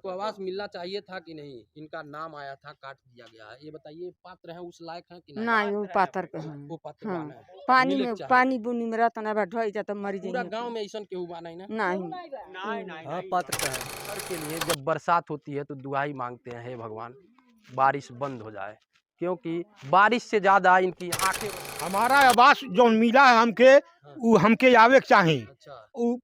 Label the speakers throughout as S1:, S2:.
S1: इनको आवास मिलना चाहिए था कि नहीं? इनका नाम आया था, काट दिया गया है। ये बताइए पात्र हैं, उस लायक हैं कि नहीं?
S2: नहीं वो पातर के हैं।
S1: वो पात्रवान
S2: हाँ,
S1: है।
S2: पानी
S1: मिले
S2: में
S1: के चाहे।
S2: पानी बुनी में रहता ना ढोई जाता मर
S1: पूरा
S2: जाइए।
S1: गांव में ऐसा केहू बा नहीं ना?
S2: नहीं
S1: हाँ, पात्र का है। हर के लिए जब बरसात होती है तो दुआई मांगते हैं, हे भगवान बारिश बंद हो जाए, क्योंकि बारिश से ज्यादा इनकी आंखें।
S3: हमारा आवास जो मिला है हमके, वो हमके आवे के चाही।
S1: अच्छा।
S3: उ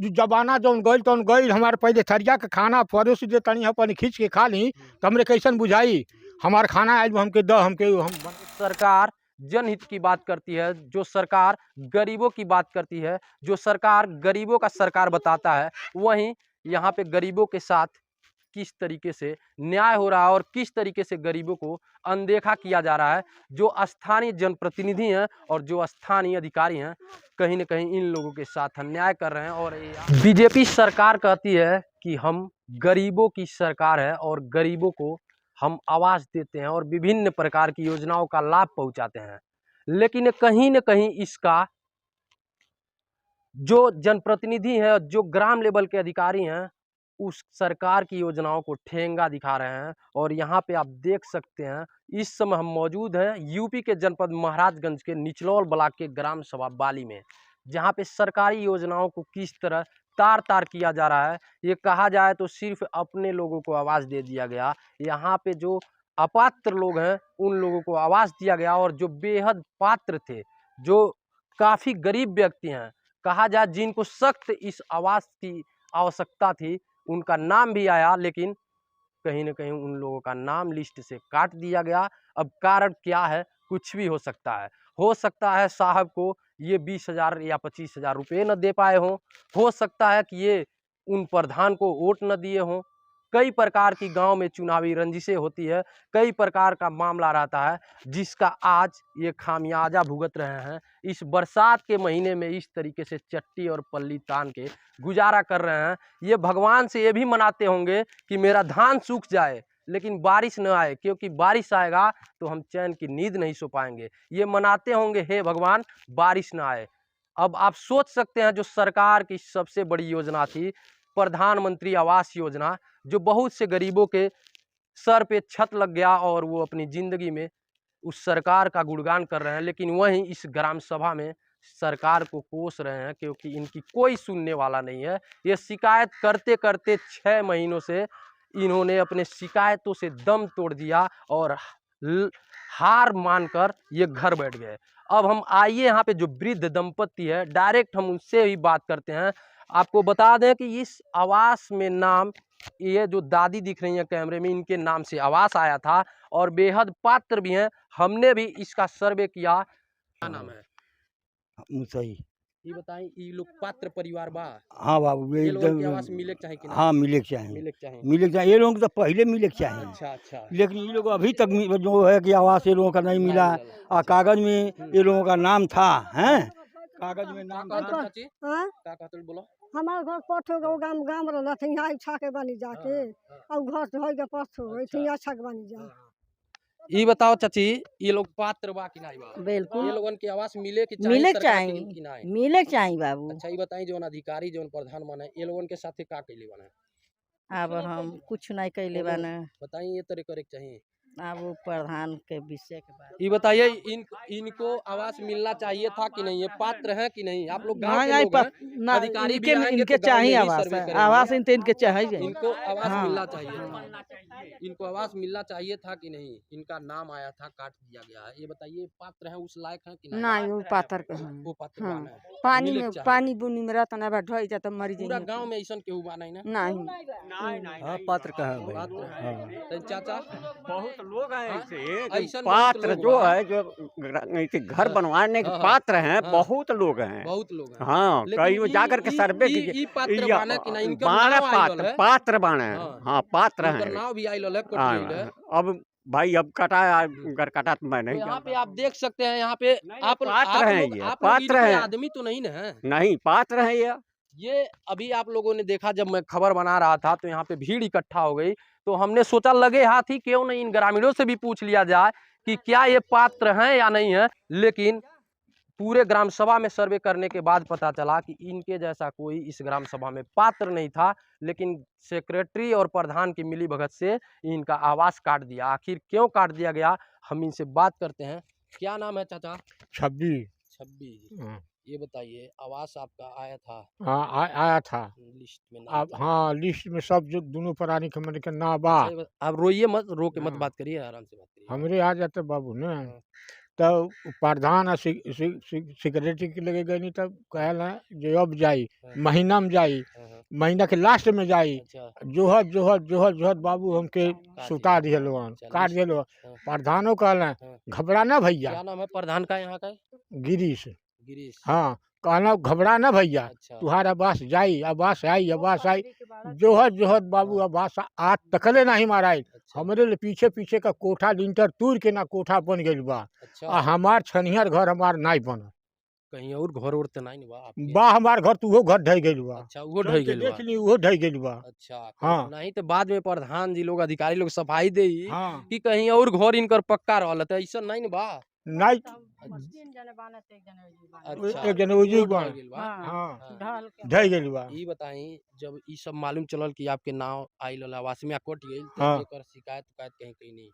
S3: जमाना जौन गइल तौन गइल, हमारे पहले थरिया के खाना परोस दे तनी अपन खींच के खा ली तो हमरे कैसन बुझाई। हमार खाना आयल हमके द हमके हम
S1: सरकार जनहित की बात करती है, जो सरकार गरीबों की बात करती है, जो सरकार गरीबों का सरकार बताता है, वहीं यहाँ पे गरीबों के साथ किस तरीके से न्याय हो रहा है और किस तरीके से गरीबों को अनदेखा किया जा रहा है। जो स्थानीय जनप्रतिनिधि हैं और जो स्थानीय अधिकारी हैं, कहीं न कहीं इन लोगों के साथ अन्याय कर रहे हैं। और बीजेपी सरकार कहती है कि हम गरीबों की सरकार है और गरीबों को हम आवास देते हैं और विभिन्न प्रकार की योजनाओं का लाभ पहुंचाते हैं, लेकिन कहीं न कहीं इसका जो जनप्रतिनिधि है, जो ग्राम लेवल के अधिकारी हैं, उस सरकार की योजनाओं को ठेंगा दिखा रहे हैं। और यहाँ पे आप देख सकते हैं, इस समय हम मौजूद हैं यूपी के जनपद महाराजगंज के निचलौल ब्लॉक के ग्राम सभा बाली में, जहाँ पे सरकारी योजनाओं को किस तरह तार तार किया जा रहा है। ये कहा जाए तो सिर्फ अपने लोगों को आवास दे दिया गया, यहाँ पे जो अपात्र लोग हैं उन लोगों को आवास दिया गया, और जो बेहद पात्र थे, जो काफ़ी गरीब व्यक्ति हैं, कहा जाए जिनको सख्त इस आवास की आवश्यकता थी, उनका नाम भी आया, लेकिन कहीं न कहीं उन लोगों का नाम लिस्ट से काट दिया गया। अब कारण क्या है? कुछ भी हो सकता है साहब को ये 20,000 या 25,000 रुपये न दे पाए हों, हो सकता है कि ये उन प्रधान को वोट न दिए हों। कई प्रकार की गांव में चुनावी रंजिशें होती है, कई प्रकार का मामला रहता है, जिसका आज ये खामियाजा भुगत रहे हैं। इस बरसात के महीने में इस तरीके से चट्टी और पल्ली तान के गुजारा कर रहे हैं। ये भगवान से ये भी मनाते होंगे कि मेरा धान सूख जाए लेकिन बारिश न आए, क्योंकि बारिश आएगा तो हम चैन की नींद नहीं सो पाएंगे। ये मनाते होंगे, हे भगवान बारिश न आए। अब आप सोच सकते हैं, जो सरकार की सबसे बड़ी योजना थी प्रधानमंत्री आवास योजना, जो बहुत से गरीबों के सर पे छत लग गया और वो अपनी ज़िंदगी में उस सरकार का गुणगान कर रहे हैं, लेकिन वहीं इस ग्राम सभा में सरकार को कोस रहे हैं, क्योंकि इनकी कोई सुनने वाला नहीं है। ये शिकायत करते करते 6 महीनों से इन्होंने अपने शिकायतों से दम तोड़ दिया और हार मानकर ये घर बैठ गए। अब हम आइए यहाँ पे जो वृद्ध दंपत्ति है, डायरेक्ट हम उनसे ही बात करते हैं। आपको बता दें कि इस आवास में नाम, ये जो दादी दिख रही है कैमरे में, इनके नाम से आवास आया था और बेहद पात्र भी हैं। हमने भी इसका सर्वे किया। क्या नाम है?
S3: सही।
S1: ये बताएं, ये लोग पात्र परिवार बा?
S3: हाँ बाबू,
S1: ये लोगों की आवास मिले के चाहे कि नहीं?
S3: हाँ मिले के चाहे,
S1: मिले के चाहे।
S3: मिले के चाहे। ये लोगों को तो पहले मिले के चाहे।
S1: अच्छा अच्छा।
S3: लेकिन ये लोग अभी तक जो है कि आवास ये लोगों का नहीं मिला। और कागज में ये लोगों का नाम था, हैं कागज में नाम था।
S1: चाची क्या कहते बोलो?
S4: हमारे घर पठो गो गाम गाम रहला थे, यहाँ इच्छा के बनी जाके और घर से होई के पठो इतना अच्छा के बनी जा।
S1: ये बताओ चाची, ये लोग पात्र बा कि नहीं बा?
S2: बिल्कुल
S1: ये लोगन के आवास मिले कि चाहिए?
S2: मिले
S1: सरकार
S2: चाहिए,
S1: की नहीं?
S2: मिले चाहिए बाबू।
S1: अच्छा ये बताई, जो अधिकारी जो प्रधान बने, ये लोगन के साथे का कैले बने?
S2: अब हम कुछ नहीं कैले बाना।
S1: बताइए, ये तरह करे के चाहिए।
S2: अब वो प्रधान के विषय के बारे
S1: ये बताइए, इनको आवास मिलना चाहिए था कि नहीं? ये पात्र है कि नहीं? आप लोग गांव के लोग हैं, अधिकारी भी आएंगे
S2: इनके
S1: तो गांव में
S2: चाहिए
S1: ही
S2: आवास,
S1: सर्वे करेंगे।
S2: आवास इनके चाहिए।
S1: इनको आवास
S2: हाँ।
S1: मिलना चाहिए था। इनको आवास मिलना चाहिए था कि नहीं? इनका नाम आया था, काट दिया गया है। ये बताइए पात्र है, उस लायक है कि नहीं?
S2: नहीं वो पातर के हैं।
S1: वो पात्रवान है।
S2: पानी
S1: मिले
S2: में
S1: के चाहे।
S2: पानी बुनी में रहता ना ढोई जाता मर
S1: पूरा
S2: जाइए।
S1: गांव में ऐसा केहू बा नहीं ना?
S2: नहीं
S5: हाँ पात्र का है भाई।
S1: पात्र है। तो चाचा
S5: बहुत लोग हैं ऐसे
S1: ऐसा
S5: जो पात्र
S1: लोग
S5: जो
S1: बा।
S5: है, जो ऐसे घर बनवाने के
S1: हाँ,
S5: पात्र हैं,
S1: हाँ।
S5: बहुत लोग हैं।
S1: बहुत लोग हैं।
S5: हाँ,
S1: लेकिन
S5: कई जाकर के सर्वे
S1: ई
S5: कीजिए।
S1: पात्र बाना कि नहीं? इनका
S5: बारह
S1: नाम आइल है।
S5: पात्र बाने हैं।
S1: हाँ।
S5: हाँ पात्र
S1: इनका
S5: हैं।
S1: नाम भी आइल है, कट
S5: हाँ,
S1: गइल है।
S5: अब भाई अब कटा, अगर कटा तो मैं
S1: तो
S5: नहीं
S1: यहाँ पे
S5: जानता।
S1: आप देख सकते हैं, यहाँ पे आप
S5: पात्र हैं ये, पात्र
S1: इनके
S5: हैं।
S1: आदमी तो नहीं ना है?
S5: नहीं पात्र है
S1: ये अभी आप लोगों ने देखा, जब मैं खबर बना रहा था तो यहाँ पे भीड़ इकट्ठा हो गई, तो हमने सोचा लगे हाथ ही क्यों नहीं इन ग्रामीणों से भी पूछ लिया जाए कि क्या ये पात्र हैं या नहीं है। लेकिन पूरे ग्राम सभा में सर्वे करने के बाद पता चला कि इनके जैसा कोई इस ग्राम सभा में पात्र नहीं था, लेकिन सेक्रेटरी और प्रधान की मिलीभगत से इनका आवास काट दिया। आखिर क्यों काट दिया गया, हम इनसे बात करते हैं। क्या नाम है चाचा?
S3: 26।
S1: 26।
S3: हाँ।
S1: ये बताइए, आवास आपका आया था?
S3: हाँ, आया था।
S1: लिस्ट में नहीं
S3: अब
S1: था।
S3: हाँ, लिस्ट में सब जो दोनों प्राणी के मन के ना बा।
S1: अच्छा, आप रोइए मत, रो के मत
S3: हाँ।
S1: बात करिए, आराम से बात करिए।
S3: हमरे आ जाते बाबू ने।
S1: हाँ।
S3: तब प्रधान और सेक्रेटरी के लगे गई, नहीं तब कहला जो अब जाई
S1: हाँ।
S3: महीना में जाई,
S1: हाँ।
S3: महीना के लास्ट में जाई।
S1: अच्छा,
S3: जोहत जोहत जोहत जोहत बाबू हमके सुता दिहलो,
S1: अच्छा,
S3: काट
S1: लिस्ट-
S3: दिहलो।
S1: हाँ।
S3: प्रधानो कहला
S1: हाँ।
S3: घबरा ना भैया।
S1: क्या नाम है प्रधान का यहाँ का?
S3: गिरीश।
S1: गिरीश।
S3: हाँ, कहना घबरा ना भैया,
S1: अच्छा।
S3: तुम्हारा आवास जाई, आवास आई, आवास आई। जोहत जोहत बाबू आवास आज तकले नहीं माराई।
S1: अच्छा।
S3: हमरे ले पीछे पीछे का कोठा लिंटर तूर के ना कोठा बन गइल बा।
S1: अच्छा,
S3: आ हमार छनिहर घर हमार नहीं बनल
S1: कहीं और घर उर तो नहीं बा आपके?
S3: बा। हमार घर तो उहो घर ढह गइल बा।
S1: अच्छा, वो
S3: चल
S1: ढह
S3: के
S1: गेल बा।
S3: देख ली, उहो ढह गइल बा।
S1: अच्छा,
S3: हाँ।
S1: नहीं तो बाद में प्रधान जी लोग, अधिकारी लोग सफाई दे
S3: हाँ,
S1: कि कहीं और घर इनकर पक्का रहल, तो ऐसा नहीं न बा।
S3: नहीं
S1: अच्छा,
S3: एक जने उजू
S1: वो
S3: बा।
S1: ढह गेल बा।
S3: हाँ,
S1: हाँ।
S3: ढह गइल बा।
S1: ई बताई, जब ई सब मालूम चलल कि आपके नाव आइल वाला आवास में कट गइल, तो
S3: हाँ।
S1: एकर शिकायत कहीं कहीं नहीं?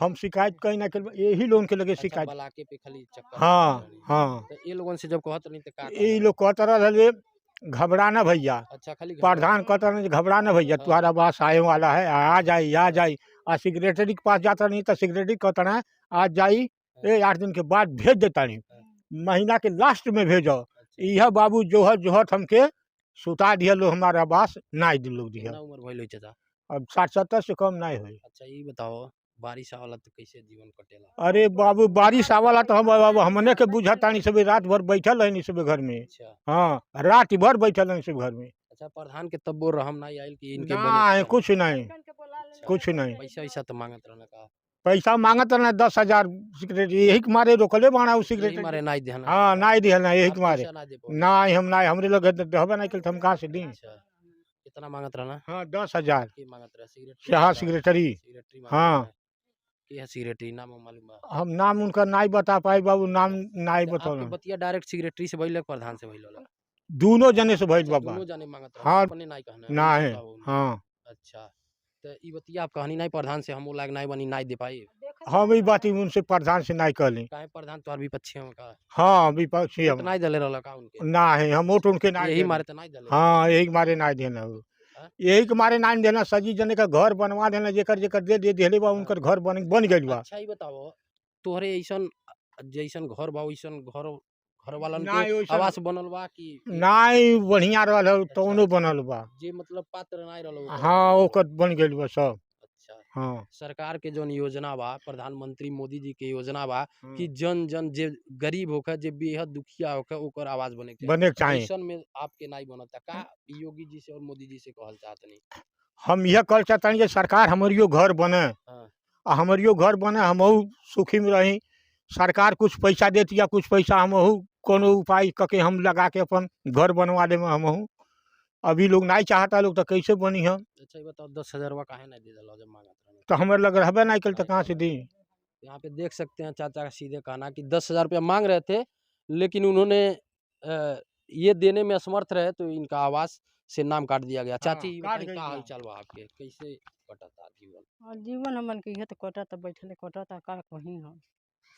S3: हम शिकायत कहीं ना कल, यही लोन के लगे
S1: अच्छा,
S3: शिकायत।
S1: बलाके पे खाली चक्कर
S3: हाँ
S1: मारत रहनी।
S3: हाँ,
S1: तो ये लोगन से जब कहत नहीं तो का
S3: ये
S1: कहत?
S3: लोग कहते रहे घबरा ना भैया।
S1: अच्छा, खाली
S3: प्रधान कहता नहीं घबरा ना भैया,
S1: हाँ।
S3: तुम्हारा आवास आए वाला है, आ जाई आ जाई। आ सेक्रेटरी के पास जाता नहीं तो सेक्रेटरी कहता ना आज जाई, 8 दिन के बाद भेज देता नहीं, महीना के लास्ट में भेजो।
S1: अच्छा,
S3: यह बाबू जोहत जोहत हमके सुता दिया लो, हमारा आवास नहीं दिल लोग दिया।
S1: कितना उम्र भइल होई चाचा?
S3: अब 60-70 से कम नहीं हुई।
S1: अच्छा, ये बताओ, बारिश आवला तो कैसे जीवन कटेला?
S3: अरे बाबू बारिश आवाला तो हम बाबू हमने के बुझता नहीं, सब रात भर बैठल है नहीं सब घर में।
S1: अच्छा।
S3: हाँ, रात भर बैठल है सब घर में।
S1: अच्छा, प्रधान के तब बोल रहम नहीं आइल कि इनके
S3: नहीं कुछ नहीं,
S1: अच्छा,
S3: कुछ नहीं।
S1: पैसा वैसा तो मांगत रहना का?
S3: पैसा मांगत ना 10,000 सेक्रेटरी, यही के मारे रोकले बाना उ
S1: यही
S3: सेक्रेटरी।
S1: मारे नहीं देना?
S3: हाँ, नहीं दिया ना, यही
S1: आप
S3: के मारे।
S1: पैसा ना दे पाओ?
S3: नहीं हम नहीं, हमरे लोग हबे नहीं कल, हम कहाँ से दी।
S1: अच्छा, कितना मांगत रहना?
S3: हाँ 10,000।
S1: के मांगत रहा? सेक्रेटरी?
S3: हाँ सेक्रेटरी।
S1: सेक्रेटरी मांगत
S3: हाँ।
S1: रहा? के है सेक्रेटरी, नाम मालूम बा?
S3: हम नाम उनका नहीं बता पाए बाबू, नाम नहीं
S1: तो
S3: बताओ।
S1: आपके बतिया डायरेक्ट सेक्रेटरी से भइल, प्रधान से भइल होला?
S3: दोनों जने से भइल
S1: अच्छा,
S3: बाबा।
S1: दोनों जाने मांगत रहा?
S3: हाँ,
S1: अपने नहीं कहना है,
S3: ना
S1: उनके
S3: है।
S1: बताओ उनके।
S3: हाँ,
S1: अच्छा, तो ई बतिया आप कहनी नहीं प्रधान से, हम लाग नहीं बनी, नहीं दे पाई?
S3: हम ये बात उनसे प्रधान से नहीं कहली।
S1: काहे प्रधान तो विपक्षी हम का?
S3: हाँ विपक्षी
S1: वोट
S3: हम
S1: नहीं दले रहला का उनके?
S3: ना है, हम वोट उनके नहीं
S1: यही
S3: देना।
S1: मारे तो नहीं दले?
S3: हाँ, यही के मारे नहीं देना हो।
S1: हाँ?
S3: यही के मारे नहीं देना, सजी जने का घर बनवा देना, जेकर जेकर दे देले बा उनकर घर बन गइल बा।
S1: अच्छा, ये बताओ, तोहरे ऐसन जैसन घर बा वैसन घर वालन
S3: नहीं,
S1: के
S3: वैसन-
S1: आवास बनल बा कि
S3: नहीं बढ़िया रहल हो,
S1: अच्छा,
S3: तौनो बनल बा।
S1: जे मतलब पात्र नहीं रहल ओकर
S3: हाँ,
S1: बनल बा?
S3: ओकर बन गइल बा सब।
S1: अच्छा,
S3: हाँ,
S1: सरकार के जौन योजना बा, प्रधानमंत्री मोदी जी के योजना बा
S3: हाँ।
S1: कि जन जन जे गरीब होकर, जे बेहद दुखिया होकर, ओकर आवाज बने के
S3: बने के चाहिए।
S1: ऐसन में आपके नहीं बनता का? योगी जी से और मोदी जी से कहल चाहत नहीं?
S3: हम यह कल चाहते हैं कि सरकार हमारियो घर बने,
S1: हाँ।
S3: आ हमारियो घर बने, हमहू सुखी में रही। सरकार कुछ पैसा देती या कुछ पैसा हमहू कोनो उपाय करके हम लगा के अपन घर बनवा दे हमहू। अभी लोग नहीं चाहता, लोग तो कैसे बनी हम।
S1: अच्छा, ये बताओ, 10,000 काहे नहीं दे दिला जब मांगत रहने?
S3: तो हमारे लग रहबे नहीं कल, तो कहाँ से दी।
S1: यहाँ पे देख सकते हैं चाचा का सीधे कहना कि 10,000 रुपया मांग रहे थे, लेकिन उन्होंने ये देने में असमर्थ रहे, तो इनका आवास से नाम काट दिया गया। चाची, ये
S3: काट
S1: बताइए,
S3: गई
S1: का
S3: बा।
S1: हाल चाल बा आपके, कैसे कटता जीवन?
S2: जीवन हमन के इहे तो कटत बैठले कटत का कहीं हम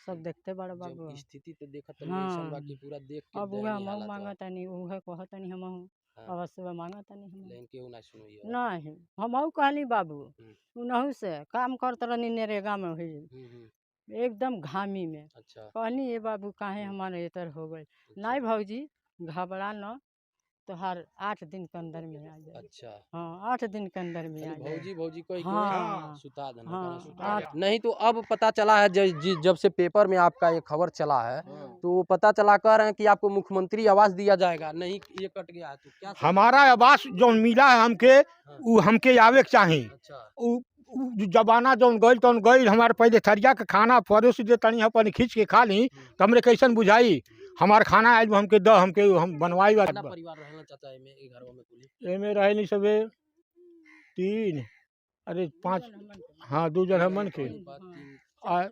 S2: सब देखते बड़े बाबू।
S1: जब स्थिति तो देखत नहीं ऐसन बा
S2: हाँ।
S1: कि पूरा देख के
S2: अब उहे
S1: दयनीय
S2: हम
S1: हालत बा।
S2: मांगतानी, उहे कहतानी हम
S1: हाँ।
S2: अवश्य मांगतानी हम।
S1: लेकिन केहू ना सुनइए।
S2: नहीं हम कहली बाबू, उनहु से काम करत रहनी नरेगा में हुई, एकदम घामी में।
S1: अच्छा,
S2: कहनी ये बाबू काहे हमारे इतर हो गए? नहीं भौजी घबरा न, तोहार 8 दिन के अंदर में आ जाए।
S1: अच्छा,
S2: हाँ 8 दिन के अंदर में आ
S1: खाली
S2: जाए।
S1: भौजी भौजी कह के
S2: हाँ।
S1: सुता देना,
S2: हाँ,
S1: कहना सुता
S2: आठ-
S1: देना। नहीं तो अब पता चला है, जब से पेपर में आपका ये खबर चला है, तो पता चला कह रहे हैं कि आपको मुख्यमंत्री आवास दिया जाएगा। नहीं, ये कट गया है तो क्या सही?
S3: हमारा आवास जो मिला है हमके, वो हमके आवे के चाही।
S1: अच्छा,
S3: उ जमाना जौन गइल तौन गइल, हमारे पहले थरिया के खाना परोस दे तनी अपन खींच के खा ली, तो हमरे कैसन बुझाई। हमार खाना आयल हमके द हमके हम बनवाई
S1: कितना परिवार रहना चाचा एमे, ए घरवा में कुल?
S3: एमे रहे नहीं सबे 3, अरे 5, हाँ 2 जन हमन के।
S1: बात तीन-
S3: आ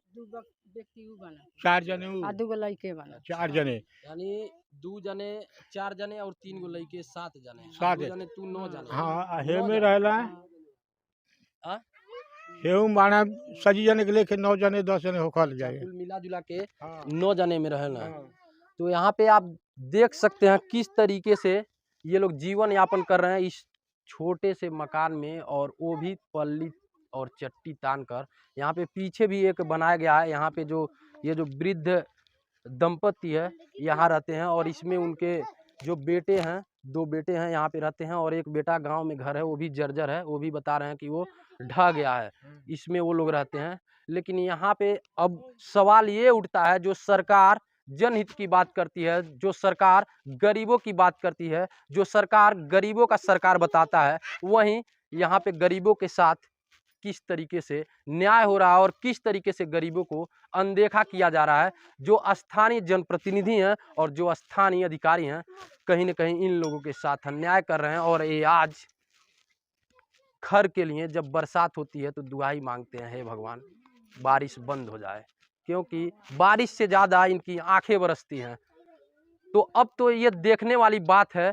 S2: व्यक्ति उ बना
S3: 4 जने उ,
S2: आ दूगो लड़के बना
S3: 4 जने
S1: यानी 2 जने 4 जने और 3 गो लड़के 7 जने
S3: 7
S1: 2 जने तू 9 जने
S3: हाँ
S1: नौ
S3: हेमे
S1: जने।
S3: रहेला
S1: हाँ?
S3: हेऊ माना सजी जने के लेके 9 जने 10 जने होखल
S1: अच्छा,
S3: जाए।
S1: कुल मिला जुला के
S3: हाँ
S1: 9 जने में रहना।
S3: हाँ।
S1: तो यहाँ पे आप देख सकते हैं किस तरीके से ये लोग जीवन यापन कर रहे हैं इस छोटे से मकान में, और वो भी पल्ली और चट्टी तान कर। यहाँ पे पीछे भी एक बनाया गया है। यहाँ पे जो ये जो वृद्ध दंपति है यहाँ रहते हैं, और इसमें उनके जो बेटे हैं 2 बेटे हैं यहाँ पे रहते हैं, और एक बेटा गांव में घर है वो भी जर्जर है, वो भी बता रहे हैं कि वो ढह गया है, इसमें वो लोग रहते हैं। लेकिन यहाँ पे अब सवाल ये उठता है, जो सरकार जनहित की बात करती है, जो सरकार गरीबों की बात करती है, जो सरकार गरीबों का सरकार बताता है, वहीं यहाँ पे गरीबों के साथ किस तरीके से न्याय हो रहा है और किस तरीके से गरीबों को अनदेखा किया जा रहा है। जो स्थानीय जनप्रतिनिधि हैं और जो स्थानीय अधिकारी हैं, कहीं न कहीं इन लोगों के साथ अन्याय कर रहे हैं। और ये आज घर के लिए जब बरसात होती है तो दुआई मांगते हैं, हे भगवान बारिश बंद हो जाए, क्योंकि बारिश से ज़्यादा इनकी आंखें बरसती हैं। तो अब तो ये देखने वाली बात है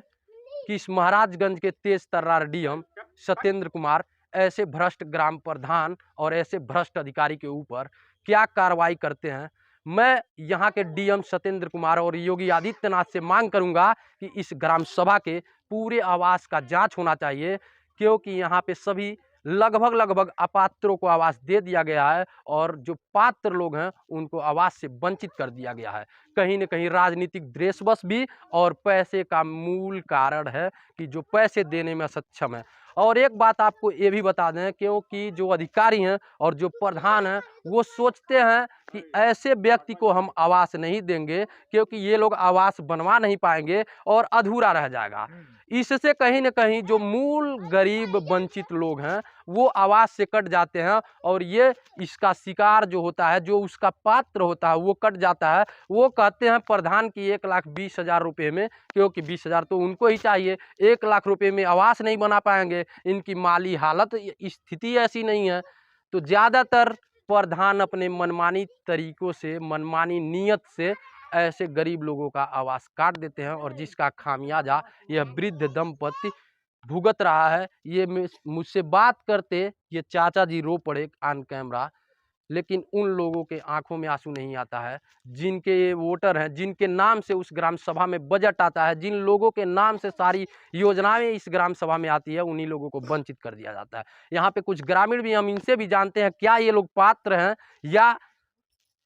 S1: कि इस महाराजगंज के तेज तर्रार डीएम सत्येंद्र कुमार ऐसे भ्रष्ट ग्राम प्रधान और ऐसे भ्रष्ट अधिकारी के ऊपर क्या कार्रवाई करते हैं। मैं यहाँ के डीएम सत्येंद्र कुमार और योगी आदित्यनाथ से मांग करूँगा कि इस ग्राम सभा के पूरे आवास का जांच होना चाहिए, क्योंकि यहाँ पे सभी लगभग अपात्रों को आवास दे दिया गया है, और जो पात्र लोग हैं उनको आवास से वंचित कर दिया गया है। कहीं न कहीं राजनीतिक द्वेषवश भी और पैसे का मूल कारण है कि जो पैसे देने में सक्षम है। और एक बात आपको ये भी बता दें, क्योंकि जो अधिकारी हैं और जो प्रधान हैं वो सोचते हैं कि ऐसे व्यक्ति को हम आवास नहीं देंगे, क्योंकि ये लोग आवास बनवा नहीं पाएंगे और अधूरा रह जाएगा। इससे कहीं न कहीं जो मूल गरीब वंचित लोग हैं वो आवास से कट जाते हैं, और ये इसका शिकार जो होता है, जो उसका पात्र होता है वो कट जाता है। वो कहते हैं प्रधान की 1,20,000 रुपये में, क्योंकि 20,000 तो उनको ही चाहिए, 1 लाख रुपये में आवास नहीं बना पाएंगे। इनकी माली हालत स्थिति ऐसी नहीं है। तो ज़्यादातर प्रधान अपने मनमानी तरीक़ों से, मनमानी नीयत से ऐसे गरीब लोगों का आवास काट देते हैं, और जिसका खामियाजा यह वृद्ध दंपति भुगत रहा है। ये मुझसे बात करते ये चाचा जी रो पड़े ऑन कैमरा, लेकिन उन लोगों के आंखों में आंसू नहीं आता है जिनके ये वोटर हैं, जिनके नाम से उस ग्राम सभा में बजट आता है, जिन लोगों के नाम से सारी योजनाएं इस ग्राम सभा में आती है, उन्हीं लोगों को वंचित कर दिया जाता है। यहाँ पे कुछ ग्रामीण भी, हम इनसे भी जानते हैं क्या ये लोग पात्र हैं या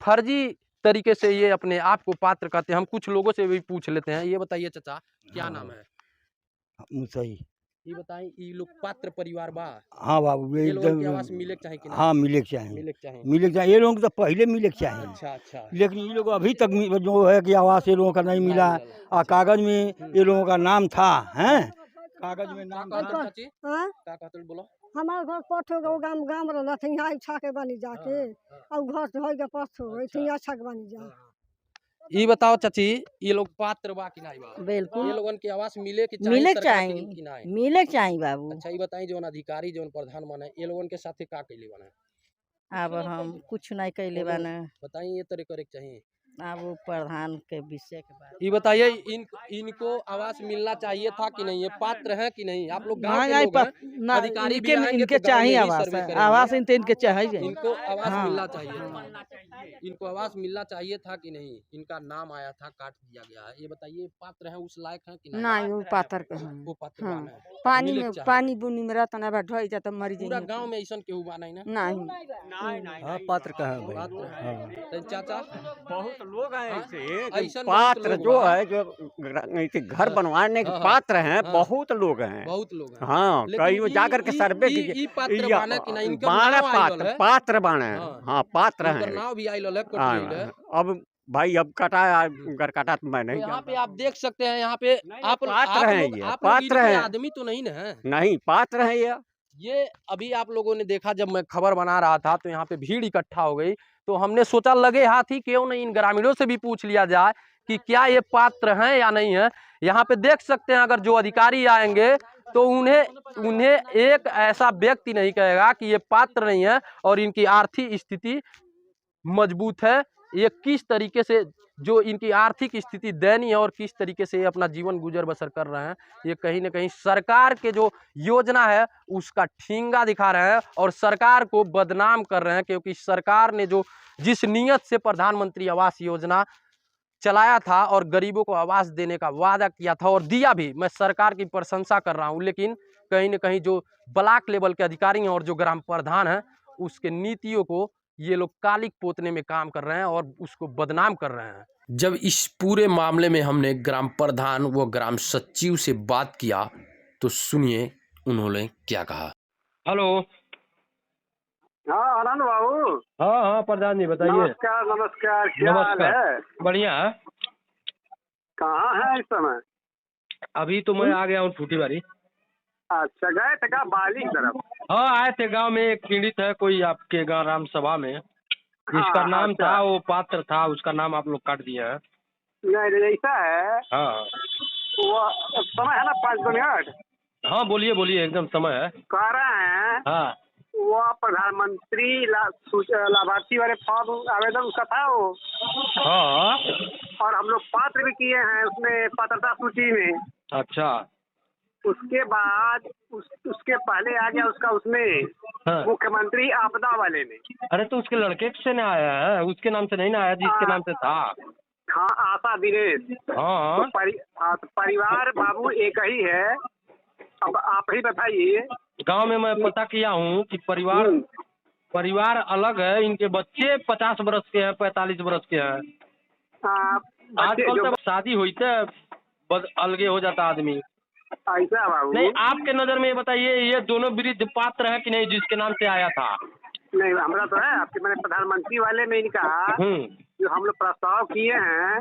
S1: फर्जी तरीके से ये अपने आप को पात्र कहते हैं। हम कुछ लोगों से भी पूछ लेते हैं। ये बताइए चाचा, क्या नाम है?
S6: मुसई।
S1: ये बताएं, ये लोग पात्र परिवार बा?
S6: हाँ बाबू
S1: ये लोगों
S6: एकदम
S1: की आवास मिले के चाहिए कि नहीं?
S6: हाँ मिले के चाहिए,
S1: मिले के चाहिए।
S6: मिले के चाहिए। ये लोगों को तो पहले मिले के चाहिए,
S1: अच्छा अच्छा।
S6: लेकिन ये लोग अभी तक जो है कि आवास ये लोगों का नहीं मिला। और कागज में ये लोगों का नाम था, हैं कागज में नाम
S1: का
S6: था।
S1: कहते चाची?
S4: हाँ
S1: का कहते बोलो?
S4: हमार घर पठो गो गाम रहला थे, यहाँ छा के बनी जाके और घर से होई के पठो होई थे, अच्छा के बनी जा।
S1: ये बताओ चाची, ये लोग पात्र बा कि नहीं बा?
S2: बिल्कुल
S1: ये लोगन के आवास मिले कि चाहिए
S2: मिले के
S1: सरकार के
S2: चाहिए,
S1: कि नहीं?
S2: मिले के चाहिए बाबू।
S1: अच्छा ये बताई, जो अधिकारी जो प्रधान बने ये लोगन के साथे का कैले बने?
S2: अब हम कुछ नहीं कैले बाना,
S1: बताइए ये तरह करे के चाहिए।
S2: अब वो प्रधान के विषय के बारे
S1: ये बताइए, इनको आवास मिलना चाहिए था कि नहीं? ये पात्र है कि नहीं? आप लोग गांव के लोग हैं, अधिकारी भी आएंगे
S2: इनके
S1: तो गांव में
S2: चाहिए
S1: ही
S2: आवास,
S1: सर्वे करेंगे।
S2: आवास इनके चाहिए।
S1: इनको आवास
S2: हाँ।
S1: मिलना चाहिए था, इनको आवास मिलना चाहिए था कि नहीं? इनका नाम आया था, काट दिया गया है। ये बताइए पात्र है, उस लायक है कि नहीं?
S7: नहीं वो पाथर के हैं।
S1: वो पात्र
S7: हाँ।
S1: बान है।
S7: पानी
S1: मिले
S7: में
S1: के चाहिए।
S7: पानी बुनी में रहता ना ढोई जाता मरी
S1: पूरा
S7: जाए।
S1: गांव में ऐसा केहू बा नहीं ना?
S7: नहीं
S5: हाँ पात्र कहाँ भाई?
S1: पात्र है। तो चाचा
S5: बहुत लोग हैं
S1: हाँ,
S5: ऐसे
S1: ऐसन
S5: कि
S1: बहुत
S5: पात्र
S1: लोग
S5: जो
S1: बा।
S5: है, जो ऐसे घर बनवाने के
S1: हाँ, हाँ,
S5: पात्र हैं,
S1: हाँ।
S5: बहुत लोग हैं।
S1: बहुत लोग हैं।
S5: हाँ
S1: लेकिन
S5: कहीं वो जाकर के सर्वे
S1: ई
S5: कीजिए।
S1: पात्र
S5: या-
S1: बाने कि नहीं? इनका
S5: बाने
S1: नाम आइल
S5: पात्र
S1: है।
S5: पात्र बाने हैं।
S1: हाँ।
S5: हाँ पात्र
S1: इनकर
S5: हैं।
S1: नाम भी आइल है, कट
S5: हाँ,
S1: गइल है।
S5: अब भाई अब कटा काटा तो मैं
S1: तो
S5: नहीं
S1: यहाँ
S5: जानता।
S1: पे आप देख सकते हैं, यहाँ पे आप
S5: पात्र हैं ये,
S1: आप
S5: पात्र
S1: इनके
S5: हैं।
S1: आदमी तो नहीं ना है।
S5: नहीं पात्र है
S1: ये अभी आप लोगों ने देखा, जब मैं खबर बना रहा था तो यहाँ पे भीड़ इकट्ठा हो गई, तो हमने सोचा लगे हाथ ही क्यों नहीं इन ग्रामीणों से भी पूछ लिया जाए कि क्या ये पात्र हैं या नहीं है। यहाँ पे देख सकते हैं, अगर जो अधिकारी आएंगे तो उन्हें एक ऐसा व्यक्ति नहीं कहेगा कि ये पात्र नहीं है और इनकी आर्थिक स्थिति मजबूत है। ये किस तरीके से जो इनकी आर्थिक स्थिति दयनीय है और किस तरीके से ये अपना जीवन गुजर बसर कर रहे हैं, ये कहीं ना कहीं सरकार के जो योजना है उसका ठेंगा दिखा रहे हैं और सरकार को बदनाम कर रहे हैं, क्योंकि सरकार ने जो जिस नीयत से प्रधानमंत्री आवास योजना चलाया था और गरीबों को आवास देने का वादा किया था और दिया भी, मैं सरकार की प्रशंसा कर रहा हूं, लेकिन कहीं न कहीं जो ब्लॉक लेवल के अधिकारी हैं और जो ग्राम प्रधान हैं उसके नीतियों को ये लोग कालिक पोतने में काम कर रहे हैं और उसको बदनाम कर रहे हैं। जब इस पूरे मामले में हमने ग्राम प्रधान व ग्राम सचिव से बात किया तो सुनिए उन्होंने क्या कहा। हेलो।
S8: हाँ आनंद बाबू।
S1: हाँ हाँ प्रधान जी बताइए।
S8: नमस्कार नमस्कार, क्या हाल है?
S1: बढ़िया है।
S8: कहाँ है इस समय?
S1: अभी तो मैं आ गया हूँ फूटी बारी।
S8: अच्छा, गए थे क्या बाली की तरफ?
S1: हाँ आए थे, गांव में एक पीड़ित है कोई आपके गांव राम सभा में, जिसका
S8: हाँ,
S1: नाम
S8: अच्छा।
S1: था वो पात्र था, उसका नाम आप लोग काट दिए हैं।
S8: नहीं ऐसा है।
S1: हाँ
S8: वो समय है ना 5 मिनट?
S1: हाँ बोलिए बोलिए, एकदम समय है।
S8: कह रहे हैं
S1: हाँ
S8: वो प्रधानमंत्री लाभार्थी वाले फॉर्म आवेदन उसका था वो,
S1: हाँ।
S8: और हम लोग पात्र भी किए हैं उसमें पात्रता सूची में।
S1: अच्छा।
S8: उसके बाद उसके पहले आ गया उसका उसमें
S1: हाँ।
S8: मुख्यमंत्री आपदा वाले में।
S1: अरे तो उसके लड़के से ना आया है, उसके नाम से नहीं ना आया जिसके नाम से था।
S8: हाँ आशा दिनेश।
S1: हाँ
S8: तो परिवार बाबू एक ही है। अब आप ही बताइए।
S1: गांव में मैं पता किया हूँ कि परिवार अलग है, इनके बच्चे 50 वर्ष के हैं, 45 वर्ष के हैं। आजकल तो शादी हुई तो अलगे हो जाता आदमी।
S8: ऐसा बाबू
S1: नहीं, आपके नजर में ये बताइए, ये दोनों वृद्ध पात्र है कि नहीं जिसके नाम से आया था?
S8: नहीं हमारा तो है, आपके मैंने प्रधानमंत्री वाले में इनका जो हम लोग प्रस्ताव किए हैं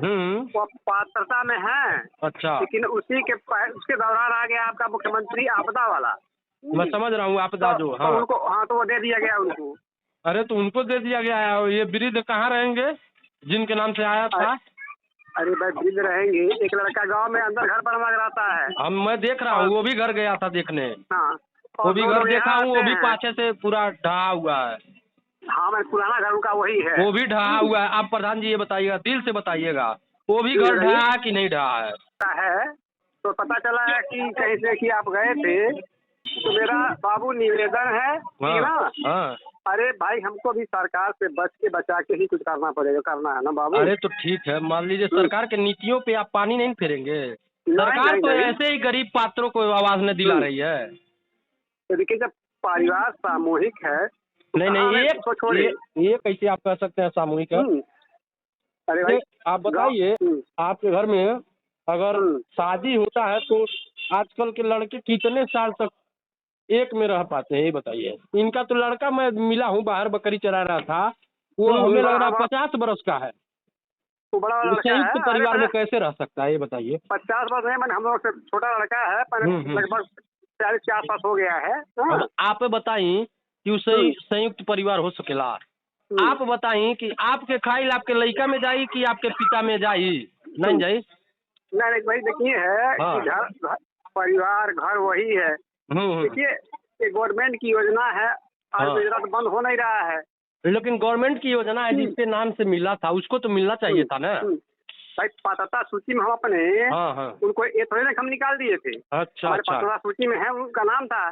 S8: वो पात्रता में है।
S1: अच्छा।
S8: लेकिन उसके दौरान आ गया आपका मुख्यमंत्री आपदा वाला।
S1: मैं समझ रहा हूँ आपदा जो।
S8: हाँ तो उनको, हाँ तो वो दे दिया गया उनको।
S1: अरे तो उनको दे दिया गया है, ये वृद्ध कहाँ रहेंगे जिनके नाम से आया था?
S8: अरे भाई वृद्ध रहेंगे, एक लड़का गांव में अंदर घर बनवा के रहता है।
S1: मैं देख रहा हूँ, वो भी घर गया था देखने।
S8: हाँ
S1: वो भी घर देखा हूँ, वो भी पाछे से पूरा ढहा हुआ है।
S8: हाँ मैं पुराना घर उनका वही है।
S1: वो भी ढहा हुआ है। आप प्रधान जी ये बताइएगा, दिल से बताइएगा, वो भी घर ढहा है कि नहीं ढहा है?
S8: तो पता चला है कि कहीं से कि आप गए थे, तो मेरा बाबू निवेदन है ठीक ना।
S1: हाँ।
S8: अरे भाई हमको भी सरकार से बचा के ही कुछ करना पड़ेगा, करना है ना बाबू।
S1: अरे तो ठीक है, मान लीजिए सरकार के नीतियों पे आप पानी नहीं फेरेंगे? सरकार तो ऐसे ही गरीब पात्रों को आवाज नहीं दिला रही है।
S8: तो देखिए जब परिवार सामूहिक है तो
S1: नहीं ये कैसे आप कह सकते हैं सामूहिक है?
S8: अरे भाई
S1: आप बताइए, आपके घर में अगर शादी होता है तो आजकल के लड़के कितने साल तक एक में रह पाते हैं, ये बताइए। इनका तो लड़का मैं मिला हूँ, बाहर बकरी चरा रहा था, वो हमें लग रहा है 50 वर्ष का है।
S8: तो बड़ा
S1: संयुक्त परिवार में कैसे रह सकता है ये बताइए? 50
S8: वर्ष है, मैंने हम लोग से छोटा लड़का है, लगभग 40 के आसपास हो गया है।
S1: अब आप बताइए कि उस संयुक्त परिवार हो सकेला? आप बताइए कि आपके खाइल आपके लड़का में जाई कि आपके पिता में जाई? नहीं जाई।
S8: नहीं भाई देखिए है कि घर परिवार घर वही है। देखिए ये गवर्नमेंट की योजना है, आज योजना तो बंद हो नहीं रहा है।
S1: लेकिन गवर्नमेंट की योजना है, जिसके नाम से मिला था उसको तो मिलना चाहिए था ना
S8: भाई। पात्रता सूची में हम अपने उनको ये थोड़ी ना हम निकाल दिए थे।
S1: अच्छा।
S8: पात्रता सूची में है, उनका नाम था,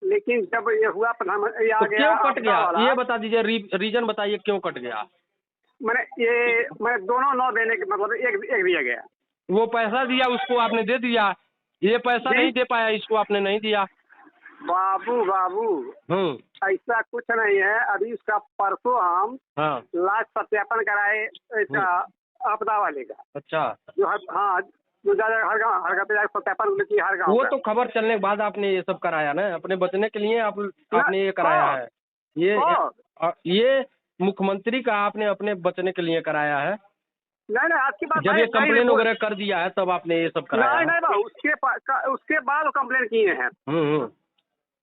S8: लेकिन जब ये हुआ प्रधानमंत्री आ गया।
S1: क्यों कट गया ये बता दीजिए, रीजन बताइए क्यों कट गया?
S8: मैंने दोनों नौ देने के मतलब एक दिया गया।
S1: वो पैसा दिया उसको आपने दे दिया, ये पैसा नहीं दे पाया इसको आपने नहीं दिया।
S8: बाबू ऐसा कुछ नहीं है। अभी उसका परसों हम लास्ट सत्यापन कराए इसका आपदा वाले का।
S1: अच्छा।
S8: जो हर गाँव पे सत्यापन की हर गाँव।
S1: वो तो खबर चलने के बाद आपने ये सब कराया ना, अपने बचने के लिए आपने ये कराया है। ये मुख्यमंत्री का आपने अपने बचने के लिए कराया है।
S8: नहीं आज की बात
S1: जब ये कंप्लेन वगैरह कर दिया है तब आपने ये सब कराया?
S8: नहीं उसके बाद वो कंप्लेन किए हैं।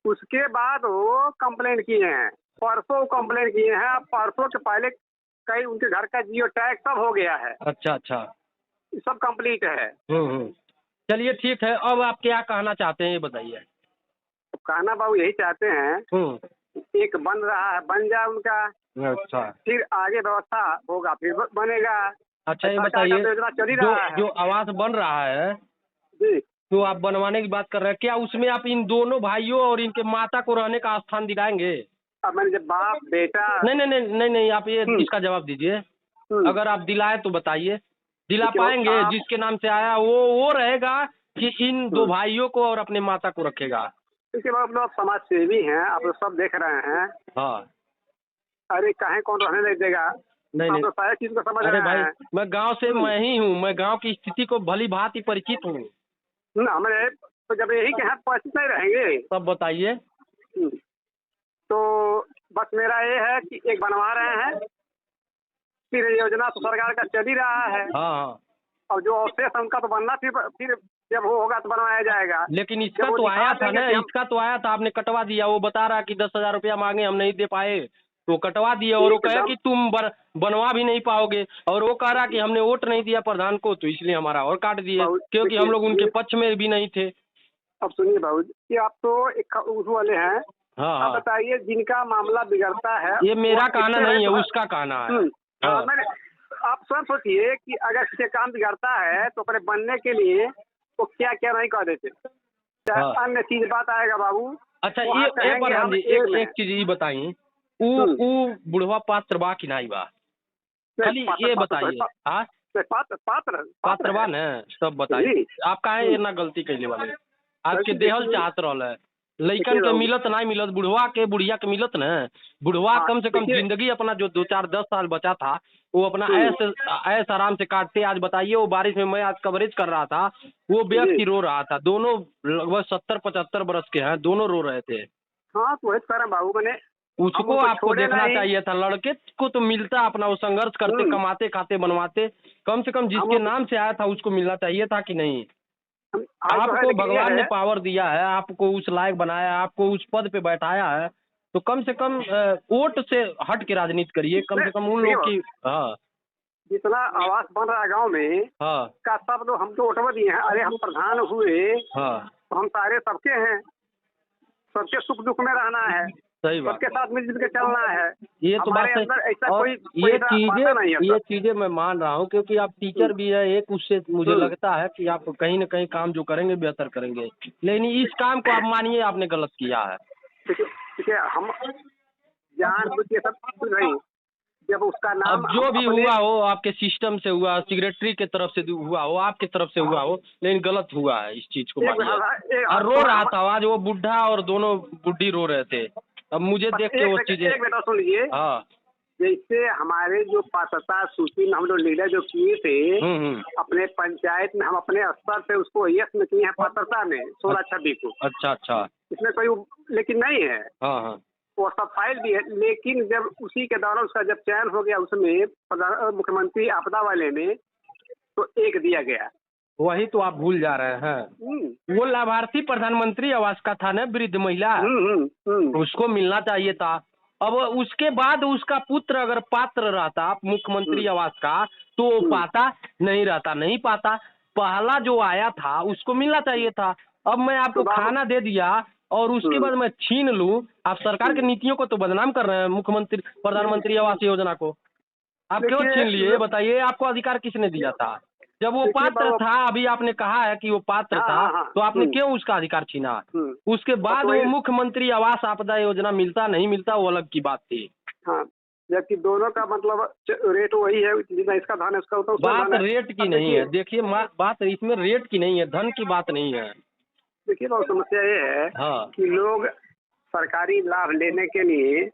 S8: उसके बाद वो कंप्लेन किए हैं, परसों कंप्लेन किए हैं। परसों के पहले कई उनके घर का जियो टैग सब हो गया है।
S1: अच्छा।
S8: सब कंप्लीट है।
S1: चलिए ठीक है, अब आप क्या कहना चाहते हैं ये बताइए।
S8: कहना बाबू यही चाहते हैं एक बन रहा है, बन जाए उनका,
S1: अच्छा
S8: फिर आगे व्यवस्था होगा, फिर बनेगा।
S1: अच्छा, ये
S8: सरकार का
S1: बताइए,
S8: तो योजना चल ही
S1: जो
S8: रहा है
S1: जो आवास बन रहा है,
S8: जी।
S1: जो आप बनवाने की बात कर रहे हैं, क्या उसमें आप इन दोनों भाइयों और इनके माता को रहने का स्थान दिलाएंगे?
S8: अब मैंने जब बाप बेटा
S1: नहीं नहीं नहीं नहीं नहीं, आप ये
S8: हम्म।
S1: इसका जवाब दीजिए। अगर आप दिलाए तो बताइए, दिला
S8: देखिए,
S1: पाएंगे?
S8: आप-
S1: जिसके नाम से आया वो रहेगा कि इन दो
S8: हम्म।
S1: भाइयों को और अपने माता को रखेगा?
S8: इसके बाद आप समाज सेवी हैं, आप लोग सब देख रहे हैं।
S1: हाँ,
S8: अरे कहीं कौन रहने नहीं देगा,
S1: नहीं
S8: आप
S1: नहीं,
S8: तो सारी चीज को समझ
S1: अरे
S8: रहे
S1: भाई,
S8: हैं।
S1: मैं गांव से मैं ही हूँ, मैं गांव की स्थिति को भली भांति परिचित हूँ।
S8: हमारे तो जब यही के हाथ परिचित नहीं रहेंगे।
S1: तब बताइए।
S8: तो बस मेरा ये है कि एक बनवा रहे हैं, फिर योजना तो सरकार का चल ही रहा है,
S1: हाँ हाँ,
S8: और जो अवशेष है उनका तो बनना, फिर जब वो होगा तो बनवाया जाएगा।
S1: लेकिन
S8: जब
S1: इसका
S8: वो
S1: तो
S8: दिखा
S1: आया था
S8: देंगे
S1: ना,
S8: कि हम-
S1: इसका तो आया था, आपने कटवा दिया। वो बता रहा कि 10,000 रुपया मांगे, हम नहीं दे पाए, तो कटवा दिए। और वो कहे
S8: एकदम।
S1: कि तुम बनवा भी नहीं पाओगे। और वो कह रहा कि हमने वोट नहीं दिया प्रधान को, तो इसलिए हमारा और काट दिए,
S8: बहुत-
S1: क्योंकि हम लोग उनके
S8: देखिए,
S1: पक्ष में भी नहीं थे।
S8: अब सुनिए बाबू जी, आप तो एक उस वाले हैं।
S1: हाँ
S8: आप
S1: हाँ,
S8: बताइए, जिनका मामला बिगड़ता है,
S1: ये मेरा
S8: वो
S1: कहना
S8: किससे
S1: नहीं है,
S8: है?
S1: उसका कहना है।
S8: हाँ,
S1: हाँ।
S8: आप स्वयं सोचिए कि अगर किसी का काम बिगड़ता है तो अपने बनने के लिए वो क्या क्या नहीं कर देते। चाहे
S1: हाँ।
S8: अन्य चीज बात आएगा बाबू।
S1: अच्छा,
S8: वहाँ
S1: ये
S8: कहेंगे
S1: प्रधान
S8: हम
S1: जी,
S8: एक में
S1: एक चीज ये बताइए,
S8: हम्म।
S1: ऊ बुढ़वा पात्र बा कि नहीं बा? खाली ये बताइए। हाँ, पात्र बा न, तब बताइए
S8: जी।
S1: आप काहे इतना गलती कैले वाले? आपके
S8: देखिए,
S1: देहल चाहत रहल है, लइकन
S8: देखिए
S1: के
S8: बाबू।
S1: मिलत नहीं मिलत, बुढ़वा के बुढ़िया के मिलत न। बुढ़वा
S8: हाँ,
S1: कम से कम
S8: देखिए।
S1: जिंदगी अपना जो 2 4 10 साल बचा था, वो अपना ऐश आराम से काटते। आज बताइए, वो बारिश में मैं आज कवरेज कर रहा था, वो व्यक्ति
S8: जी।
S1: रो रहा था। दोनों लगभग 70 75 बरस के हैं, दोनों रो रहे थे।
S8: हाँ, तो वही कह रहे हैं बाबू, मैंने
S1: उसको
S8: उनको
S1: आपको
S8: छोड़े
S1: देखना
S8: नहीं।
S1: चाहिए था। लड़के को तो मिलता, अपना वो संघर्ष करते, कमाते खाते बनवाते। कम से कम जिसके नाम से आया था उसको मिलना चाहिए था कि नहीं? आपको भगवान ने पावर दिया है, आपको उस लायक बनाया, आपको उस पद पे बैठाया है, तो कम से कम वोट से हट के राजनीति करिए। कम से कम उन लोग की। हाँ
S8: जितना आवास बन रहा है गाँव में
S1: हाँ
S8: का, सब लोग हम तो वोटवा दिए हैं। अरे हम प्रधान हुए
S1: हाँ,
S8: तो हम सारे सबके हैं, सबके सुख दुख में रहना है,
S1: सही बात।
S8: सबके साथ मिलजुल के चलना है।
S1: ये तो बात
S8: हमारे
S1: है।
S8: अंदर ऐसा
S1: और
S8: कोई ऐसा बातें नहीं है
S1: ये
S8: सर।
S1: चीजें मैं मान रहा हूँ, क्योंकि आप टीचर भी है एक, उससे मुझे लगता है कि आप कहीं न कहीं काम जो करेंगे बेहतर करेंगे। लेकिन इस काम को आप मानिए आपने गलत किया है।
S8: ठीक है, हम जानबूझ के सब कुछ नहीं, जब उसका नाम
S1: अब जो
S8: हम
S1: भी
S8: अपने-
S1: हुआ हो, आपके सिस्टम से हुआ, सेक्रेटरी के तरफ से हुआ हो, आपके तरफ से हुआ हो, लेकिन गलत हुआ है, इस चीज को मानिए। और रो रहा था आज वो बुढ़ा और दोनों बुढ़ी रो रहे थे। अब मुझे देख के वो चीजें।
S8: एक बेटा सुन लीजिए,
S1: हाँ,
S8: जैसे हमारे जो पात्रता सूची में हम लोग लीडर जो किए थे अपने पंचायत में, हम अपने स्तर से उसको यश में किए हैं पात्रता में 16-26 को।
S1: अच्छा अच्छा,
S8: इसमें कोई लेकिन नहीं है,
S1: हाँ हाँ,
S8: वो सब फाइल भी है। लेकिन जब उसी के दौरान उसका जब चयन हो गया, उसमें मुख्यमंत्री आपदा वाले में तो एक दिया गया।
S1: वही तो आप भूल जा रहे हैं। वो लाभार्थी प्रधानमंत्री आवास का था ना, वृद्ध महिला, उसको मिलना चाहिए था। अब उसके बाद उसका पुत्र अगर पात्र रहता मुख्यमंत्री आवास का, तो पाता नहीं रहता, नहीं पाता। पहला जो आया था उसको मिलना चाहिए था। अब मैं आपको खाना दे दिया और उसके बाद मैं छीन लूं। आप सरकार की नीतियों को तो बदनाम कर रहे हैं, मुख्यमंत्री प्रधानमंत्री आवास योजना को। आप क्यों छीन लिए, बताइए? आपको अधिकार किसने दिया था? जब वो पात्र था, अभी आपने कहा है कि वो पात्र था, तो आपने क्यों उसका अधिकार छीना? उसके बाद वो मुख्यमंत्री आवास आपदा योजना मिलता नहीं मिलता वो अलग की बात थी।
S8: हाँ, जबकि दोनों का मतलब रेट वही है, जितना इसका धन है उसका उतना
S1: बात रेट की नहीं है। देखिए, बात इसमें रेट की नहीं है, धन की बात नहीं है।
S8: देखिए, बहुत समस्या ये है कि लोग सरकारी लाभ लेने के लिए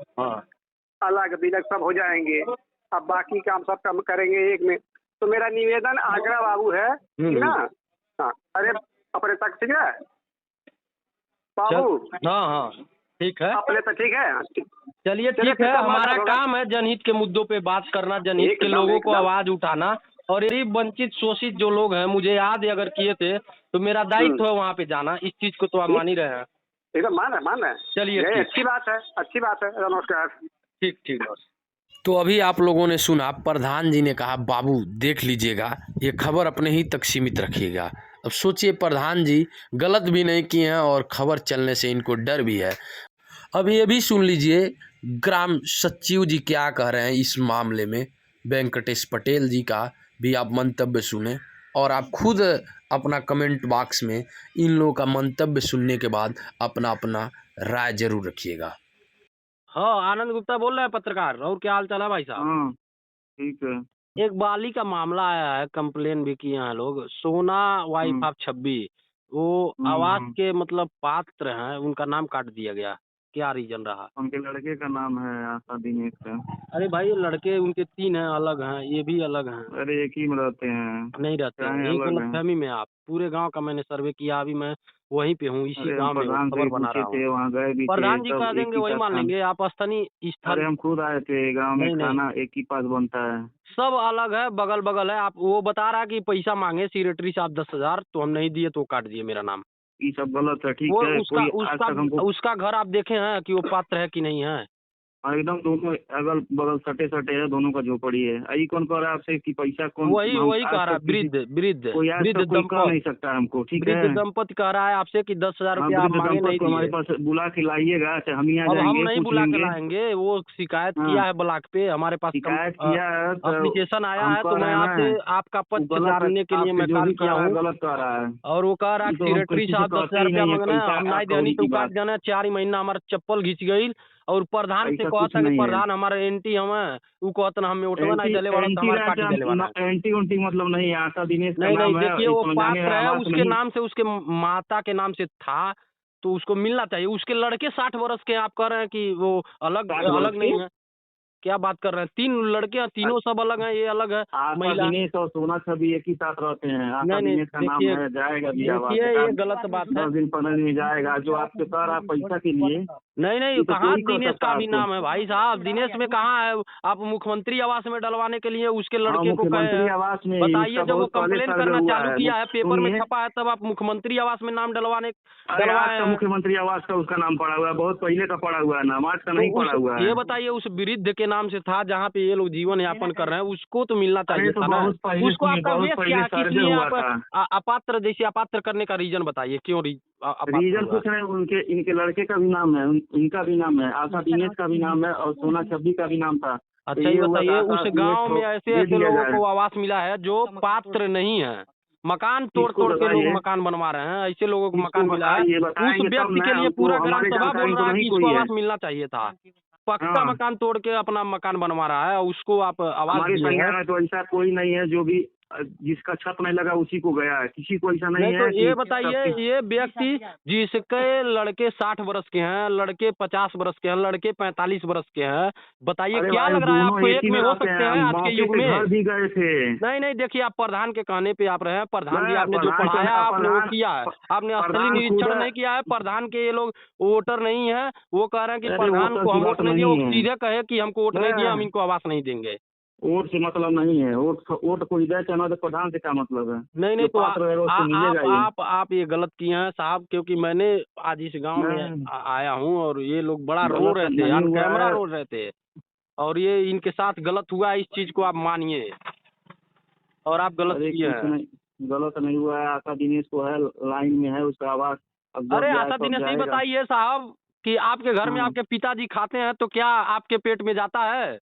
S8: अलग बिलग सब हो जाएंगे, अब बाकी काम सब काम करेंगे एक में। तो मेरा निवेदन आग्रह बाबू है कि ना, हाँ, अरे अपने तक ठीक है बाबू?
S1: हाँ हाँ, ठीक है,
S8: अपने तो ठीक है।
S1: चलिए ठीक है। हमारा काम है जनहित के मुद्दों पे बात करना, जनहित के लोगों को आवाज उठाना। और गरीब वंचित शोषित जो लोग हैं, मुझे याद है अगर किए थे तो मेरा दायित्व है वहाँ पे जाना। इस चीज को तो आप मान ही रहे हैं।
S8: एकदम मान है।
S1: चलिए,
S8: अच्छी बात है। नमस्कार।
S1: ठीक। तो अभी आप लोगों ने सुना, प्रधान जी ने कहा बाबू देख लीजिएगा, ये खबर अपने ही तक सीमित रखिएगा। अब सोचिए, प्रधान जी गलत भी नहीं किए हैं और खबर चलने से इनको डर भी है।
S9: अभी अभी सुन लीजिए ग्राम सचिव जी क्या कह रहे हैं इस मामले में। वेंकटेश पटेल जी का भी आप मंतव्य सुने और आप खुद अपना कमेंट बॉक्स में इन लोगों का मंतव्य सुनने के बाद अपना अपना राय जरूर रखिएगा।
S1: हाँ, आनंद गुप्ता बोल रहे हैं पत्रकार। और क्या हाल चाल है भाई साहब?
S10: हाँ ठीक है।
S1: एक बाली का मामला आया है, कंप्लेन भी किए हैं लोग। सोना वाइफ ऑफ 26 वो आवास के मतलब पात्र हैं, उनका नाम काट दिया गया। क्या रीजन रहा?
S10: उनके लड़के का नाम है आशा दिनेश का।
S1: अरे भाई, लड़के उनके 3 हैं, अलग हैं, ये भी अलग हैं।
S10: अरे एक ही में रहते हैं।
S1: नहीं रहते हैं,
S10: चाहे
S1: एक
S10: अलग हैं।
S1: गलतफहमी में आप। पूरे गांव का मैंने सर्वे किया, अभी मैं वहीं पे हूँ, इसी
S10: अरे
S1: गांव
S10: हम
S1: में
S10: प्रधान
S1: खबर
S10: से
S1: बना रहा
S10: पूछे थे,
S1: हूँ।
S10: वहाँ गए भी थे,
S1: प्रधान जी
S10: सब
S1: कह
S10: एक
S1: देंगे,
S10: ही
S1: वही
S10: का
S1: मान
S10: खाना।
S1: लेंगे। आप स्थानीय
S10: अरे
S1: स्थल
S10: हम खुद आए थे, गांव में
S1: नहीं, नहीं।
S10: खाना एक ही पास बनता है।
S1: सब अलग है, बगल बगल है। आप वो बता रहा है कि पैसा मांगे सेक्रेटरी साहब 10,000, तो हम नहीं दिए तो काट दिए मेरा नाम।
S10: ये सब गलत है। ठीक
S1: वो
S10: है,
S1: उसका
S10: कोई आज तक हमको
S1: उसका घर आप देखे हैं कि वो पात्र है कि नहीं है?
S10: एकदम दोनों अगल बगल सटे सटे है, दोनों का झोपड़ी है। यही कौन कह रहा है आपसे कि पैसा कौन?
S1: वही
S10: हम
S1: वही
S10: आज
S1: कह रहा है,
S10: तक किसी-
S1: वृद्ध
S10: कोई आज
S1: वृद्ध
S10: तक कोई कह नहीं
S1: दंपति
S10: सकता हमको। ठीक है,
S1: वृद्ध दंपति कह रहा है आपसे कि 10,000
S10: हाँ,
S1: रुपया आप
S10: वृद्ध
S1: मांगे
S10: दंपति
S1: नहीं
S10: को हमारे
S1: दिए।
S10: पास बुला के लाइएगा, चाहे हम ही आ
S1: अब हम
S10: जाएंगे,
S1: नहीं
S10: पूछ
S1: बुला के
S10: लेंगे।
S1: लाएंगे, वो शिकायत
S10: हाँ।
S1: किया है ब्लॉक पे, हमारे पास
S10: शिकायत किया है तो
S1: एप्लीकेशन आया
S10: हम
S1: है,
S10: कह
S1: तो मैं
S10: रहे हैं
S1: आपसे
S10: ना,
S1: आपका
S10: वो
S1: पक्ष
S10: गलत है।
S1: जानने के लिए
S10: आपसे
S1: मैं
S10: जो
S1: कॉल
S10: भी
S1: किया
S10: कह रहा है
S1: हूँ।
S10: गलत कह रहा है।
S1: और वो कह रहा है
S10: ये तो हम
S1: सेक्रेटरी
S10: किसी से
S1: साहब
S10: कहते
S1: 10,000
S10: ही
S1: रुपया
S10: नहीं है,
S1: मांगना,
S10: पैसा
S1: हम नहीं
S10: कौड़ी
S1: देनी
S10: की
S1: तो काट
S10: बात।
S1: देना। 4 ही महीना हमारा चप्पल घिंच गई। और प्रधान से
S10: ऐसा
S1: कहता
S10: कुछ
S1: है कि
S10: नहीं है।
S1: प्रधान हमारा एंटी हमें, वो कहता ना हमें उठवा नहीं चले वाला, तो
S10: एंटी
S1: हमारा काट ही देले वाला।
S10: एंटी उंटी मतलब नहीं है। आशा दिनेश का
S1: नहीं नहीं,
S10: नाम है,
S1: देखिए वो
S10: इसमें जाने
S1: पात्र है,
S10: आवास
S1: उसके
S10: नहीं।
S1: नाम से, उसके माता के नाम से था, तो उसको मिलना चाहिए। उसके लड़के 60 वर्ष के, आप कह रहे हैं कि वो अलग
S10: 60 वर्ष
S1: अलग नहीं
S10: के?
S1: है। क्या बात कर रहे हैं? 3 लड़के हैं, तीनों सब अलग हैं, ये अलग है।
S10: आशा
S1: महिला
S10: दिनेश और सोना छवि एक ही साथ रहते हैं। आशा
S1: नहीं, नहीं,
S10: दिनेश का नाम
S1: देखिए-
S10: है, जाएगा भी आवास।
S1: देखिए ये गलत बात है।
S10: 10 दिन 15 दिन में जाएगा। जो आपके कह रहा है पैसा के लिए,
S1: नहीं नहीं,
S10: ये तो
S1: कहाँ
S10: कोई कर
S1: दिनेश
S10: सकता
S1: का
S10: है
S1: भी
S10: आपको।
S1: नाम है भाई साहब? दिनेश में कहाँ है? आप मुख्यमंत्री आवास में डलवाने के लिए उसके
S10: हाँ,
S1: लड़के को
S10: मुख्यमंत्री
S1: कहे।
S10: आवास में
S1: बताइए,
S10: इसका
S1: जब वो
S10: बहुत पहले
S1: कंप्लेन
S10: सर्वे
S1: करना
S10: हुआ
S1: चालू किया है, पेपर में
S10: सुनिए।
S1: छपा है, तब आप मुख्यमंत्री आवास में नाम
S10: अरे आज
S1: डलवाए
S10: का
S1: हैं।
S10: मुख्यमंत्री आवास का उसका नाम पड़ा हुआ है, बहुत पहले का पड़ा हुआ है नाम, आज का नहीं
S1: तो
S10: पड़ा हुआ
S1: ये
S10: है।
S1: बताइए, उस वृद्ध के नाम से था जहाँ पे ये लोग जीवन यापन कर रहे हैं, उसको तो मिलना
S10: अरे
S1: चाहिए
S10: तो
S1: था ना।
S10: बहुत पहले
S1: उसको
S10: सुनिए,
S1: आपका
S10: बहुत
S1: वेश
S10: पहले
S1: क्या है? किस
S10: सर्वे
S1: लिए
S10: हुआ
S1: आप
S10: था।
S1: अपात्र, जैसे अपात्र करने का रीजन बताइए, क्यों अपात्र
S10: रीजन
S1: हुआ?
S10: कुछ नहीं, उनके इनके लड़के का भी नाम है, इनका भी नाम है, आशा दिनेश का भी नाम है और सोना छब्बी का भी नाम था।
S1: अच्छा,
S10: तो
S1: ये
S10: हुआ
S1: बताइए,
S10: कि आशा
S1: उस
S10: दिनेश
S1: गांव
S10: को
S1: में ऐसे
S10: दे
S1: ऐसे
S10: दिया
S1: लोगों
S10: जाए।
S1: को आवास मिला है जो पात्र नहीं है, मकान तोड़
S10: किसको
S1: तोड़ के लोग
S10: बताइए?
S1: मकान बनवा रहे हैं, ऐसे लोगों को
S10: किसको
S1: मकान मिला है।
S10: बताइए,
S1: उस
S10: बताएंगे तब
S1: व्यक्ति
S10: ना,
S1: के लिए
S10: हमको
S1: पूरा ग्राम
S10: हमारे
S1: सभा
S10: जानकारी
S1: बोल
S10: तो
S1: रहा है
S10: नहीं
S1: कि
S10: कोई
S1: इसको
S10: है।
S1: आवास मिलना चाहिए था। पक्का
S10: हाँ।
S1: मकान तोड़ के अपना मकान बनवा रहा है, उसको आप आवास
S10: हमारी
S1: दिए
S10: संज्ञा
S1: हैं।
S10: में तो ऐसा कोई नहीं है, जो भी जिसका छत नहीं लगा उसी को गया है, किसी को ऐसा नहीं
S1: नहीं, तो
S10: है।
S1: ये
S10: कि
S1: बताइए,
S10: सबके-
S1: ये व्यक्ति जिसके लड़के 60 वर्ष के हैं, लड़के 50 वर्ष के हैं, लड़के 45 वर्ष के हैं, बताइए
S10: अरे
S1: क्या
S10: भाई,
S1: लग रहा है
S10: दोनों
S1: आपको?
S10: एक
S1: एक
S10: ही
S1: में
S10: में
S1: हो
S10: रहते
S1: सकते
S10: हैं,
S1: हैं आज के
S10: मौके
S1: युग
S10: पे
S1: में?
S10: घर भी गए थे।
S1: नहीं नहीं, देखिए, आप प्रधान के कहने पे आप रहे हैं। प्रधान जी
S10: मैं
S1: आपने जो
S10: प्रधान
S1: पढ़ाया,
S10: से-
S1: आपने वो
S10: प्रधान-
S1: किया है। आपने स्थलीय
S10: प्रधान
S1: निरीक्षण
S10: खुद-
S1: नहीं किया है। प्रधान के ये लोग वोटर नहीं है, वो कह रहे हैं कि
S10: अरे
S1: प्रधान
S10: वोटर
S1: को
S10: की
S1: हम
S10: बात
S1: वोट नहीं दिए,
S10: नहीं
S1: वो
S10: है।
S1: सीधे कहे कि हमको वोट नहीं दिया, हम इनको आवास नहीं देंगे।
S10: वोट से मतलब नहीं है, वोट कोई दे चाहे ना दे, प्रधान से क्या मतलब है?
S1: नहीं नहीं,
S10: जो
S1: तो
S10: पात्र रहेगा उसको मिलेगा ही।
S1: आप ये गलत किए हैं साहब, क्योंकि मैंने आज इस गांव में
S10: नहीं।
S1: आया हूँ और ये लोग बड़ा रो
S10: गलत
S1: रहे थे,
S10: नहीं
S1: ऑन
S10: हुआ
S1: कैमरा
S10: है।
S1: रो रहे थे, और ये इनके साथ गलत हुआ है, इस चीज को आप मानिए, और आप गलत
S10: अरे
S1: किए
S10: कुछ
S1: हैं।
S10: नहीं, गलत नहीं हुआ है। आशा दिनेश को है, लाइन में है, उसका आवाज अब जब
S1: अरे
S10: जाए
S1: आशा
S10: तब
S1: दिनेश, नहीं
S10: जाएगा।
S1: बताइए साहब कि आपके घर में
S10: हाँ।
S1: आपके पिताजी खाते हैं, तो क्या आपके पेट में जाता है?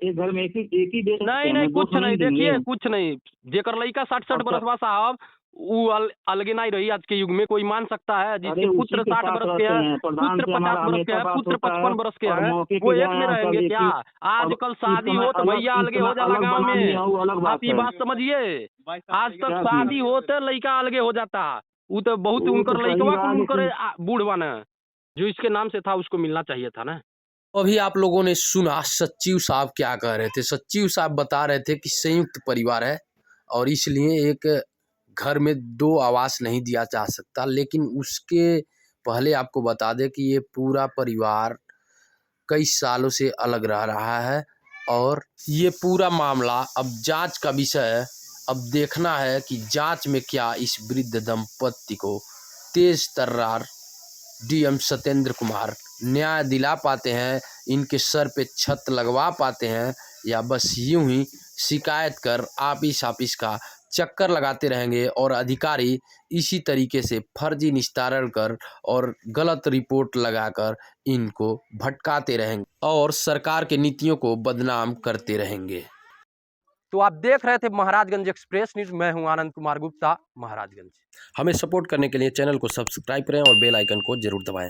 S10: एक घर में एक ही दे सकते
S1: नहीं
S10: हैं,
S1: नहीं,
S10: दो
S1: कुछ
S10: तो
S1: नहीं,
S10: देंगे।
S1: देखिए कुछ नहीं। जेकर लड़का 60
S10: अच्छा।
S1: बरस बा साहब, वो अलगे नहीं रही आज के युग में। कोई मान सकता है जिसके
S10: अरे
S1: पुत्र
S10: उसी के
S1: 60
S10: साथ
S1: बरस के
S10: रहते
S1: हैं,
S10: हैं, प्रधान
S1: पुत्र
S10: से हमारा
S1: 50 बरस के
S10: हमेशा
S1: हैं,
S10: बात
S1: पुत्र
S10: होता है
S1: 55 बरस के
S10: और
S1: हैं,
S10: मौके
S1: वो
S10: पे
S1: एक
S10: जाए
S1: में
S10: और
S1: रहेंगे
S10: सब
S1: क्या?
S10: एक ही-
S1: आजकल
S10: इस
S1: शादी
S10: समय
S1: हो तो
S10: अलग-
S1: भैया
S10: इस
S1: अलगे हो
S10: समय
S1: जाला
S10: अलग
S1: गाँव
S10: बना
S1: में।
S10: लिया, वो अलग
S1: आप
S10: बात
S1: ये
S10: है।
S1: बात समझिए, आज तक
S10: क्या
S1: शादी
S10: चीज?
S1: होते लड़का अलगे हो जाता, वो तो बहुत
S10: वो तो
S1: उनकर
S10: सही
S1: लड़कवा
S10: रहा,
S1: को उनकर
S10: लेकिन-
S1: बूढ़ बना, जो इसके नाम से था उसको मिलना चाहिए था ना।
S9: अभी आप लोगों ने सुना सचिव साहब क्या कह रहे थे। सचिव साहब बता रहे थे कि संयुक्त परिवार है और इसलिए एक घर में 2 आवास नहीं दिया जा सकता, लेकिन उसके पहले आपको बता दें कि ये पूरा परिवार कई सालों से अलग रह रहा है और ये पूरा मामला अब जांच का विषय है। अब देखना है कि जांच में क्या इस वृद्ध दंपत्ति को तेज तर्रार डीएम सत्येंद्र कुमार न्याय दिला पाते हैं, इनके सर पे छत लगवा पाते हैं, या बस यूं ही शिकायत कर ऑफिस का चक्कर लगाते रहेंगे और अधिकारी इसी तरीके से फर्जी निस्तारण कर और गलत रिपोर्ट लगाकर इनको भटकाते रहेंगे और सरकार के नीतियों को बदनाम करते रहेंगे।
S1: तो आप देख रहे थे महाराजगंज एक्सप्रेस न्यूज। मैं हूं आनंद कुमार गुप्ता, महाराजगंज।
S9: हमें सपोर्ट करने के लिए चैनल को सब्सक्राइब करें और बेल आइकन को जरूर दबाएं।